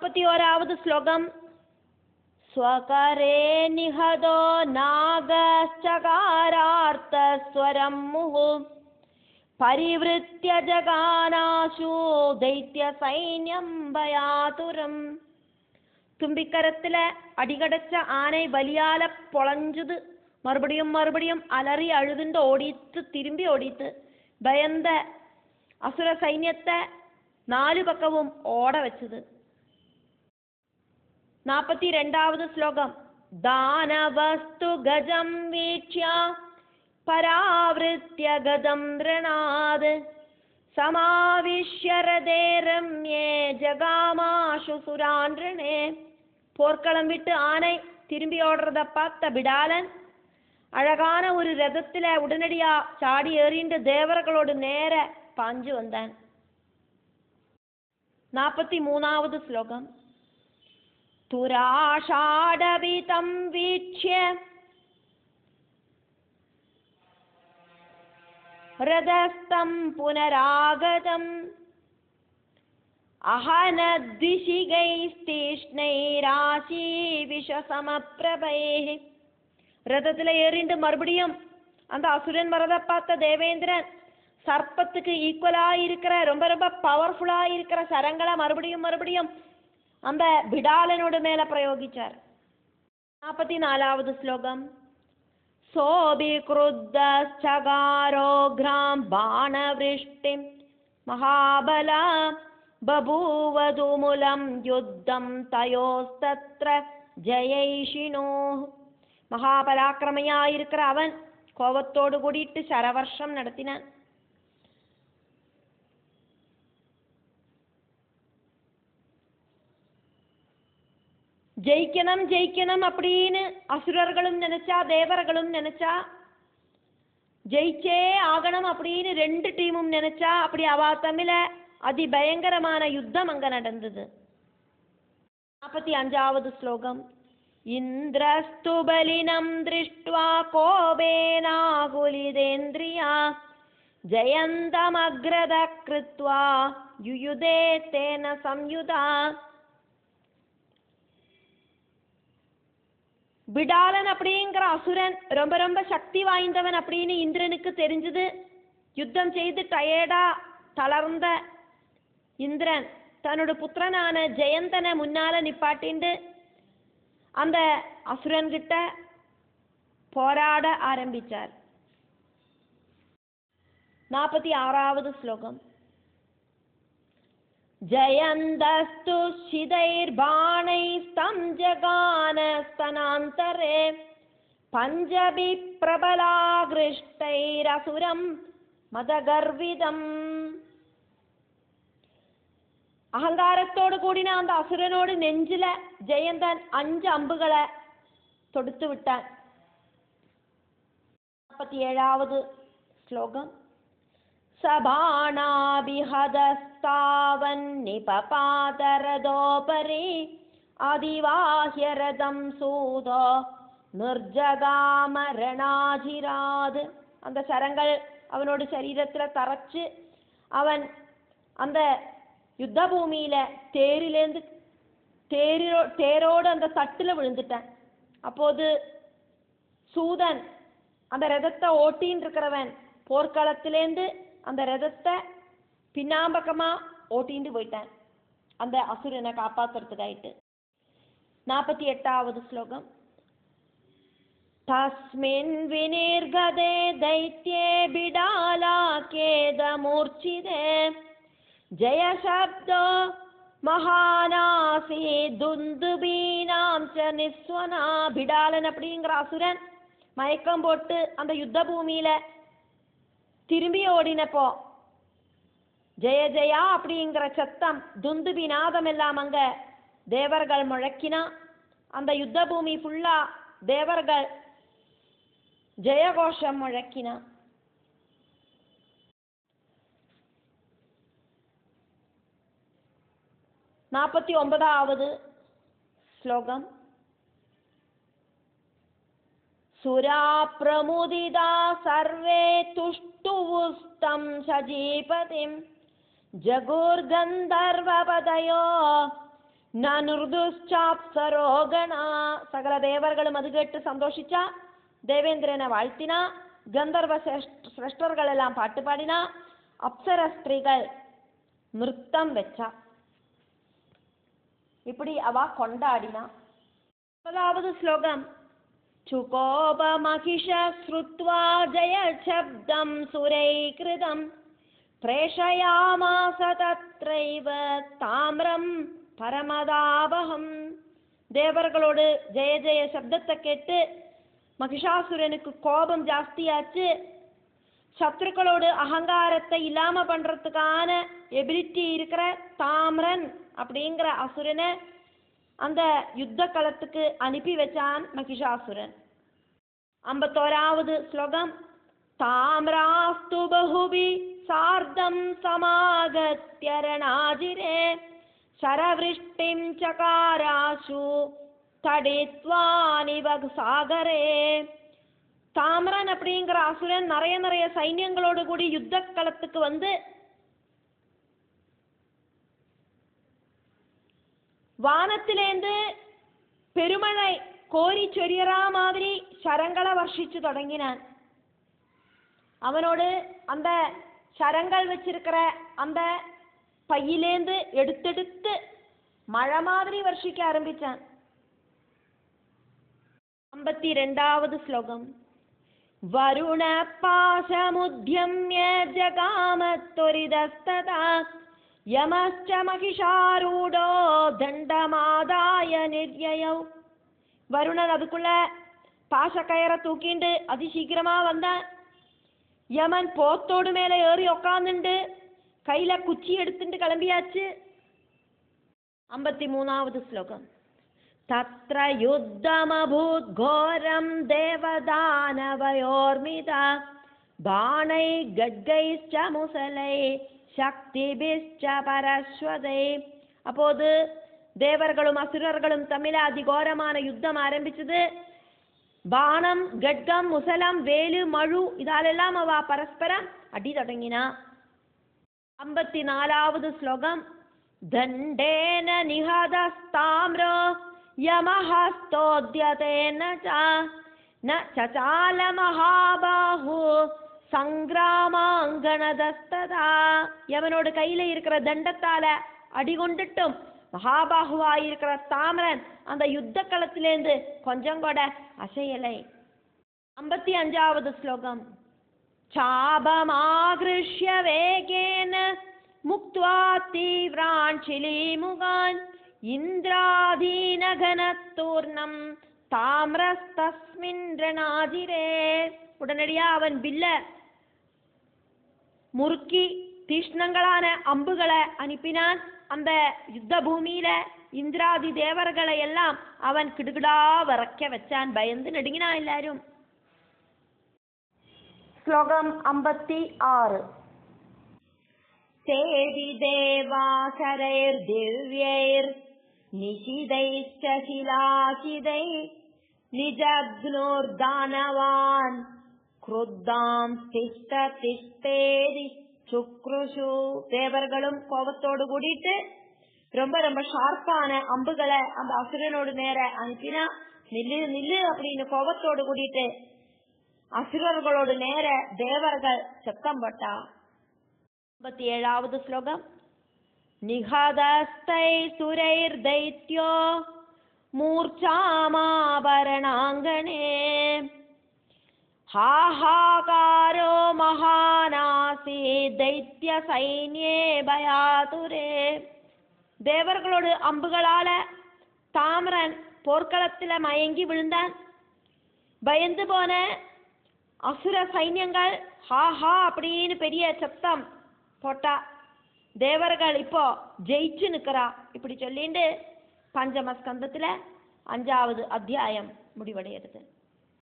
41வது ஸ்லோகம். ஸ்வகரே நிஹதோ நாகச்சகாரார்த்தஸ்வரம் முஹு பரிவ்ருத்ய ஜகானாசு தைத்ய சைன்யம் பயாதுரம். தும்பிக்கரத்தில் அடிகடச்ச ஆனை வலியால பொழஞ்சுது. மறுபடியும் மறுபடியும் அலறி அழுதுண்டு ஓடித்து திரும்பி ஓடித்து பயந்த அசுர சைன்யத்தை 4 பக்கமும் ஓட வச்சது. 42வது ஸ்லோகம். தானவஸ்து கஜம் வீட்யா பராவிருத்ய கதம் ரணாத் சமாவிஷ்ய ரதே ரம்யே ஜகாமாஷு சுரான்ரணே. போர்க்களம் விட்டு ஆனை திரும்பி ஓடுறத பார்த்த பிடாலன் அழகான ஒரு ரதத்தில் உடனடியா சாடி ஏறிண்டு தேவர்களோடு நேர பாஞ்சு வந்தான். 43வது ஸ்லோகம். துராஷாடவிதம் வீட்ச்ய ரதஸ்தம் புனராகதம் அஹனத்விஷிகைஸ்தீஷ்ணைராசி விஷசமப்ரபைஹி. ரதத்தில் ஏறிண்டு மறுபடியும் அந்த அசுரன் வரத பார்த்த தேவேந்திரன் சர்ப்பத்துக்கு ஈக்குவலாக இருக்கிற ரொம்ப ரொம்ப பவர்ஃபுல்லாக இருக்கிற சரங்களை மறுபடியும் மறுபடியும் அந்த பிடாலனோட மேலே பிரயோகிச்சார். 44வது ஸ்லோகம். சோபிக்ருத்தஸ்சகாரோக்ராம் பாணவிருஷ்டிம் மகாபலா பபூவதுமுலம் யுத்தம் தயோஸ்தத்ர ஜெயைஷினோ. மகாபராக்கிரமையாயிருக்கிற அவன் கோபத்தோடு கூடிட்டு சரவர்ஷம் நடத்தினான். ஜெயிக்கணும் ஜெயிக்கணும் அப்படின்னு அசுரர்களும் நினைச்சா தேவர்களும் நினைச்சா, ஜெயிச்சே ஆகணும் அப்படின்னு 2 டீமும் நினைச்சா. அப்படி அவ தமிழ அதிபயங்கரமான யுத்தம் அங்க நடந்தது. 45வது ஸ்லோகம். இந்திரஸ்து பலினம் திருஷ்ட்வா கோபேனாகுலிதேந்திரியா ஜெயந்தமக்ரத கிருத்வா யுயுதே தேன சம்யுதா. பிடாலன் அப்படிங்கிற அசுரன் ரொம்ப ரொம்ப சக்தி வாய்ந்தவன் அப்படின்னு இந்திரனுக்கு தெரிஞ்சது. யுத்தம் செய்து டயர்டா தளர்ந்த இந்திரன் தன்னோட புத்திரனான ஜெயந்தனை முன்னால நிப்பாட்டிண்டு அந்த அசுரன்கிட்ட போராட ஆரம்பிச்சார். 46வது ஸ்லோகம். ஜயந்தஸ்து சிதைர்பாணைஸ்தம் ஜகானஸ்தனாந்தரே பஞ்சபி பிரபலாகிருஷ்டைரசுரம் மதகர்விதம். அகங்காரத்தோடு கூடின அந்த அசுரனோடு நெஞ்சில ஜெயந்தன் 5 அம்புகளை தொடுத்து விட்டான். 47வது ஸ்லோகம். சபாணாபிஹதஸ்தாவன் நிபபாதரதோபரி ஆதிவாஹ்யரதம் சூதோ நிர்ஜகாமரணாஜிராது. அந்த சரங்கள் அவனோட சரீரத்தில் தரைச்சு அவன் அந்த யுத்த பூமியில தேரிலேருந்து தேரோடு அந்த தட்டுல விழுந்துட்டான். அப்போது சூதன் அந்த ரதத்தை ஓட்டின்னு இருக்கிறவன் போர்க்களத்திலேருந்து அந்த ரதத்தை பின்னாம்பக்கமா ஓட்டிண்டு போயிட்டான் அந்த அசுரனை காப்பாத்துறதுக்காயிட்டு. 48வது ஸ்லோகம். தஸ்மின் வினிர்கதே தைத்யே பிடாலா கேதமூர்ச்சிதே ஜெயசப்தோ மகானாசி துந்துபீனாம் ச நிஸ்வனா. பிடாலன் அப்படிங்கிற அசுரன் மயக்கம் போட்டு அந்த யுத்த பூமியில திரும்பி ஓடினப்போ ஜெய ஜெயா அப்படிங்கிற சத்தம் துந்துபி நாதம் எல்லாம் அங்க தேவர்கள் முழக்கினா. அந்த யுத்த பூமி ஃபுல்லா தேவர்கள் ஜெயகோஷம் முழக்கினா. 49வது ஸ்லோகம். சுரா பிரமுதிதா சர்வே துஷ்டுவுஸ்தம் சஜீபதிம் ஜகுர்கந்தர்வபதயோ നനുർദുശ്ചാപ്സരോഗണ സകല ദേവർകളും അത് കേട്ട് സന്തോഷിച്ച ദേവേന്ദ്രനെ വാഴ്ത്തിന ഗന്ധർവ ശ്രേഷ്ഠர்களெல்லாம் പാട്ട് പാടിന അപ്സര സ്ത്രീകൾ നൃത്തം വെച്ച இப்படி அவ கொண்டாடினா 9வது ஸ்லோகம் சுகோப மகிஷ ஸ்ருத்வா ஜய சப்தம் சுரைகிருதம் பிரேஷயாமாச தத்ரைவ தாம்ரம் பரமதாபகம் தேவர்களோடு ஜெய ஜெய சப்தத்தை கேட்டு மகிஷாசுரனுக்கு கோபம் ஜாஸ்தியாச்சு சத்ருக்களோடு அகங்காரத்தை இல்லாம பண்றதுக்கான எபிலிட்டி இருக்கிற தாம்ரன் அப்படிங்கிற அசுரனை அந்த யுத்த களத்துக்கு அனுப்பி வச்சான் மகிஷாசுரன் 51வது ஸ்லோகம் தாம்ராஸ்து பஹுபி சார்தம் சமாகத்யரணாஜிரே சரவிருஷ்டிம் சகாராசு தடித்வானிவக் சாகரே தாமரன் அப்படிங்கிற அசுரன் நிறைய சைன்யங்களோடு கூடி யுத்த களத்துக்கு வந்து வானத்திலேந்து பெருமழை கோரி சொரியறா மாதிரி சரங்களை வர்ஷிச்சு தொடங்கினான். அவனோடு அந்த சரங்கள் வச்சிருக்கிற அந்த பையிலேந்து எடுத்தெடுத்து மழை மாதிரி வர்ஷிக்க ஆரம்பிச்சான். 52வது ஸ்லோகம் வருண பாசமுத்யம்ய ஜகாமத்வரிதஸ்ததா யமஸ்ச மகிஷாரூடோ தண்டமாதாய நிர்யயௌ. வருணன் அதுக்குள்ள பாசக்கயரை தூக்கிண்டு அதிசீக்கிரமா வந்தான். யமன் போத்தோடு மேல ஏறி உக்காந்துண்டு கையில குச்சி எடுத்துட்டு கிளம்பியாச்சு. 53வது ஸ்லோகம் தத்ர யுத்தமபூத் கோரம் தேவதானவயோர்மிதா பாணை கட்கைச்ச முசலை சக்திபிஷ்ச பரஸ்வதை. அப்போது தேவர்களும் அசுரர்களும் தமிழ அதிகோரமான யுத்தம் ஆரம்பிச்சது. பானம் கட்கம் முசலம் வேலு மழு இதாலெல்லாம் அவ பரஸ்பரம் அடி தொடங்கினா. 54வது ஸ்லோகம் தண்டேன நிஹதஸ்தாம்ரோ யமஹஸ்தோத்யதேன ந சசால மகாபாஹு சங்கிராமாங்கணதஸ்ததா. யமனோட கையில இருக்கிற தண்டத்தால அடிகொண்டுட்டும் மகாபாகுவாயிருக்கிற தாமரன் அந்த யுத்த களத்திலேந்து கொஞ்சம் கூட அசையலை. 55வது ஸ்லோகம் சாபமாகிருஷ்ய வேகேன முக்த்வா தீவ்ரான் சிலீமுகான் இந்திராதீனகனத்தூர்ணம் தாம்ரஸ்தஸ்மின்ரணாஜிரே. உடனடியா அவன் பில்ல முறுக்கி தீஷ்ணங்களான அம்புகளை அனுப்பினான். அந்த யுத்த பூமியில இந்திராதி தேவர்களை எல்லாம் அவன் கிடுகிடா விறக்க வச்சான். பயந்து நடுங்கினா எல்லாரும். ஸ்லோகம் 56 சேதி தேவாசரைர் திவ்யைர் நிஷிதைச்ச சிலாசிதை நிஜக்னோர் தானவான் க்ருத்தாம் திஷ்ட திஷ்டேதி சுக்ருஷு. தேவர்களும் கோபத்தோடு கூடிட்டு ரொம்ப ஷார்ப்பான அம்புகளை அந்த அசுரனோடு நேர அனுப்பினா. நில்லு நில்லு அப்படின்னு கோபத்தோடு கூடிட்டு அசுரர்களோடு நேர தேவர்கள் சத்தம் போட்டா. 57வது ஸ்லோகம் நிஹதஸ்தை சுரைர் தைத்யோ மூர்ச்சாமாபரணாங்கணே हाहाकारो महानासी दैत्य सैन्ये भयातुरे. தேவர்களோடு அம்புகளால தாமரன் போர்க்களத்துல மயங்கி விழுந்தான். பயந்து போன அசுர சைன்யங்கள் ஹாஹா அப்படின்னு பெரிய சத்தம் போட்டா. தேவர்கள் இப்போ ஜெயிச்சு நிக்கிறா இப்படி சொல்லிட்டு பஞ்சம ஸ்கந்தத்துல 5வது அத்தியாயம் முடிவடைகிறது.